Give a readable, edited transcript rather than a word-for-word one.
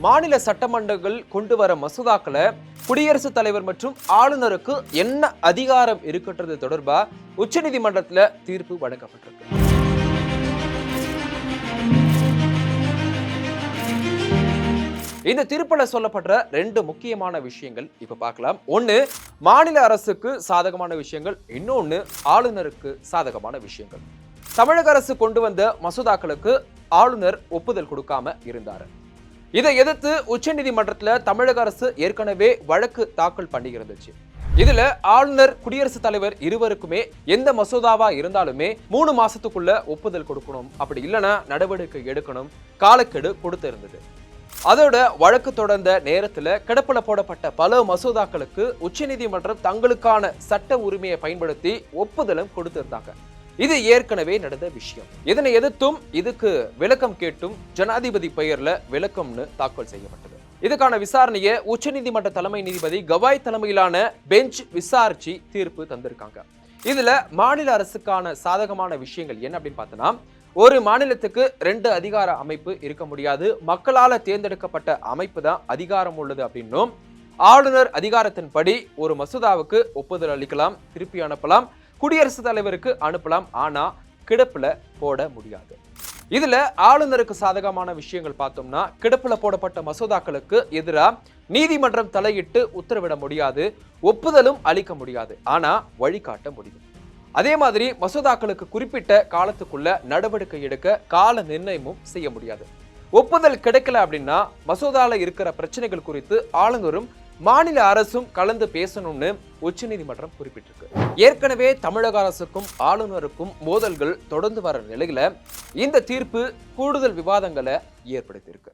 மாநில சட்டமன்றங்கள் கொண்டு வர மசோதாக்களை குடியரசுத் தலைவர் மற்றும் ஆளுநருக்கு என்ன அதிகாரம் இருக்குன்றது தொடர்பா உச்சநீதிமன்றத்தில் தீர்ப்பு வழங்கப்பட்டிருக்கு. இந்த தீர்ப்புல சொல்லப்படுற ரெண்டு முக்கியமான விஷயங்கள் இப்ப பார்க்கலாம். ஒன்னு மாநில அரசுக்கு சாதகமான விஷயங்கள், இன்னொன்னு ஆளுநருக்கு சாதகமான விஷயங்கள். தமிழக அரசு கொண்டு வந்த மசோதாக்களுக்கு ஆளுநர் ஒப்புதல் கொடுக்காம இருந்தாரு. இதை எதிர்த்து உச்சநீதிமன்றத்தில் தமிழக அரசு ஏற்கனவே வழக்கு தாக்கல் பண்ணி இருந்துச்சு. இதுல ஆளுநர் குடியரசுத் தலைவர் இருவருக்குமே எந்த மசோதாவா இருந்தாலுமே 3 மாசத்துக்குள்ள ஒப்புதல் கொடுக்கணும், அப்படி இல்லைன்னா நடவடிக்கை எடுக்கணும் காலக்கெடு கொடுத்து இருந்தது. அதோட வழக்கு தொடர்ந்த நேரத்துல கிடப்புல போடப்பட்ட பல மசோதாக்களுக்கு உச்சநீதிமன்றம் தங்களுக்கான சட்ட உரிமையை பயன்படுத்தி ஒப்புதலும் கொடுத்திருந்தாங்க. இது ஏற்கனவே நடந்த விஷயம். இதனை எதிர்த்தும் இதுக்கு விளக்கம் கேட்டும் ஜனாதிபதி பெயர்ல விளக்கம்னு தாக்கல் செய்யப்பட்டது. இதுக்கான விசாரணையை உச்சநீதிமன்ற தலைமை நீதிபதி கவாய் தலைமையிலான பெஞ்ச் விசாரிச்சு தீர்ப்பு தந்திருக்காங்க. இதுல மாநில அரசுக்கான சாதகமான விஷயங்கள் என்ன அப்படின்னு பார்த்தோம்னா, ஒரு மாநிலத்துக்கு 2 அதிகார அமைப்பு இருக்க முடியாது, மக்களால தேர்ந்தெடுக்கப்பட்ட அமைப்பு தான் அதிகாரம் உள்ளது அப்படின்னும், ஆளுநர் அதிகாரத்தின்படி ஒரு மசோதாவுக்கு ஒப்புதல் அளிக்கலாம், திருப்பி அனுப்பலாம், குடியரசுத் தலைவருக்கு அனுப்பலாம், ஆனா கிடப்புல போட முடியாது. இதுல ஆளுநருக்கு சாதகமான விஷயங்கள் பார்த்தோம்னா, கிடப்புல போடப்பட்ட மசோதாக்களுக்கு எதிராக நீதிமன்றம் தலையிட்டு உத்தரவிட முடியாது, ஒப்புதலும் அளிக்க முடியாது, ஆனா வழிகாட்ட முடியும். அதே மாதிரி மசோதாக்களுக்கு குறிப்பிட்ட காலத்துக்குள்ள நடவடிக்கை எடுக்க கால நிர்ணயமும் செய்ய முடியாது. ஒப்புதல் கிடைக்கல அப்படின்னா மசோதால இருக்கிற பிரச்சனைகள் குறித்து ஆளுநரும் மாநில அரசும் கலந்து பேசணும்னு உச்சநீதிமன்றம் குறிப்பிட்டிருக்கு. ஏற்கனவே தமிழக அரசுக்கும் ஆளுநருக்கும் மோதல்கள் தொடர்ந்து வர நிலையில இந்த தீர்ப்பு கூடுதல் விவாதங்களை ஏற்படுத்தியிருக்கு.